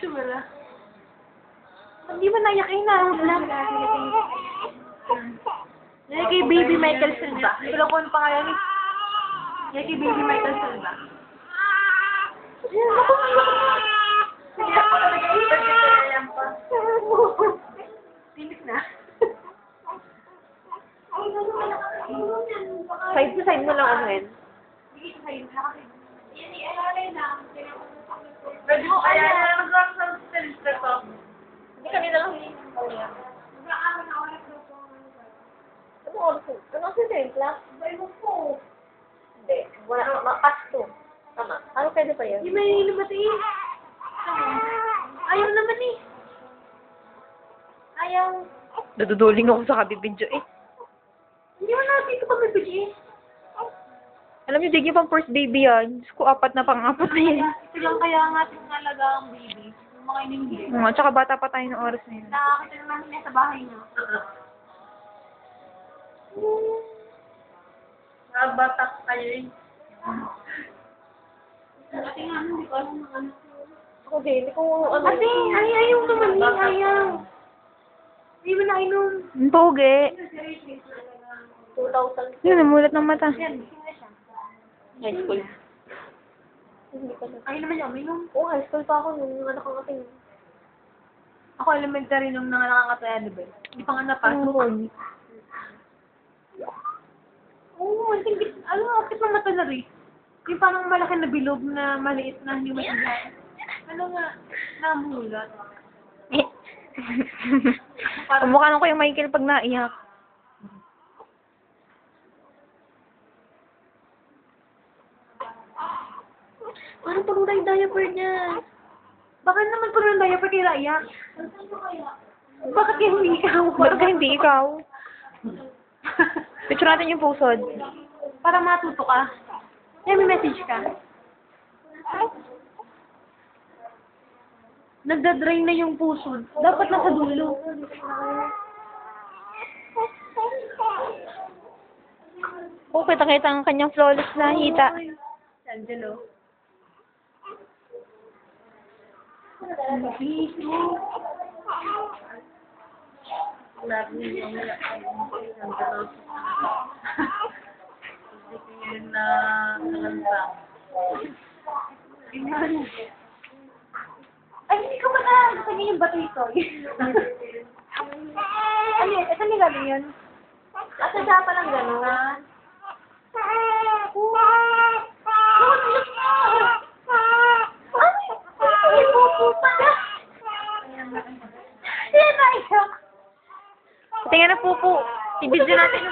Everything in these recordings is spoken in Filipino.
Sumala. Hindi mo nayakin na. Yan kay Baby Michael Silva. Wala ko ang pangalan ni. Yan kay Baby Michael Silva. Tinik na. Side to side mo lang ano yun. Pwede mo kaya mag-rock sa center ko. Hindi kanina lang hindi. Ano oras mo? Ano kasi sa'yo, class? Hindi. Wala. Makas to. Tama. Ano pwede pa yun? Hindi may lumatiin. Ayaw naman eh. Ayaw. Naduduling ako sa kabibidyo eh. Hindi mo natin ito kami bigyan. Alam niyo, di pang first baby yan. Diyos ko, apat na pang-apat na yan. Ito lang kaya ang ating nalaga ang baby. Yung mga inindi. Tsaka bata pa tayo ng oras na yun. Nakakita naman niya sa bahay niyo. Batak kayo eh. Kasi nga, hindi ko alam ng ano. Ako din, hindi ko ano. Kasi, ayaw naman eh, ayaw. Hindi mo na inom. Ang pogi. 2,000. Yun, namulat ng mata. Yan, sino na siya? High school. Hindi pa na. Ayaw naman niya, uminom. Oo, high school pa ako nung anak ang ating. Ako elementary nung nangangankatayan, di ba? Hindi pa nga napasok. Oo, ang tingkit. Alam mo, akit ng mata na rin. Yung parang malaki na bilog na maliit na hindi masigyan. Ano nga, namulat. Mukha nung Kuya Michael pag naiyak. Parang puro na yung diaper niya. Bakit naman puro ng diaper kay Raya? Bakit kayo hindi ikaw? Ba't ka hindi ikaw? Picture natin yung pusod. Para matuto ka. Yan, may message ka. Nagda-drain na yung pusod. Dapat nasa dulo. Oo, kita-kita ang kanyang flawless na hita. Angelo. Lagi yung Angelo. Hindi na nalanta. Ay, hindi ko ba na gusto niya yung bato ito? Ano yun? Ito niya galing yun? Asa siya pa lang gano'n? Tingnan na pupo. I-video natin.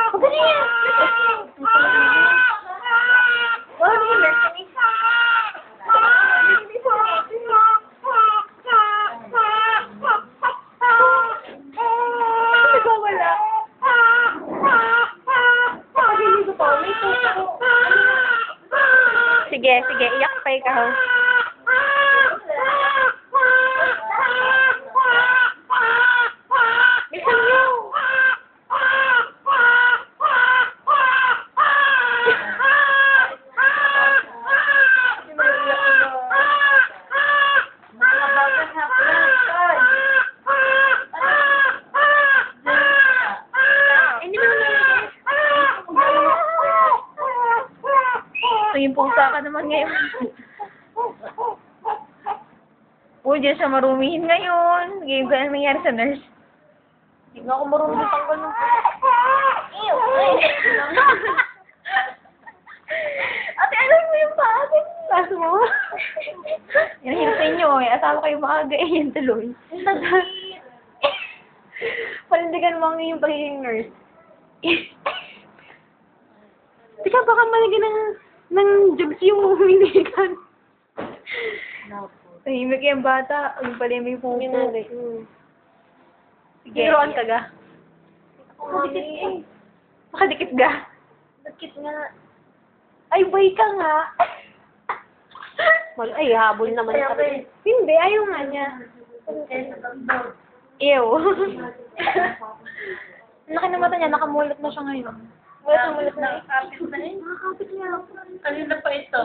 Pagkali yan! Wala niya message. Nagwawala. Pagkali ko po, may tuto. Sige, sige. Iyak pa ikaw. Bilisan niyo. Yung pusa ka naman ngayon. Uy, diyan siya marumihin ngayon. Game ko na nangyari sa nurse. Hindi nga ako marunong tanggal ng Ew! Ate, alam mo yung paatin. Kaso mo? Yan, hirap sa inyo eh. Asawa kayo maaga eh. Yan tuloy. Panindigan mo yung pagiging nurse. Teka, baka malagyan ng jobs yung humihindigan. Tahimik yung bata. Yung pala yung may pumupuri. Sige. Tiruan ka ga. Nakadikit eh. Makadikit ga. Nakadikit nga. Ay, bay ka nga. Ay, habol naman sa rin. Hindi, ayaw nga niya. Ew. Laki na mata niya. Nakamulot na siya ngayon. Mulat na. Nakakapit na eh. Nakakapit niya. Kanina pa ito.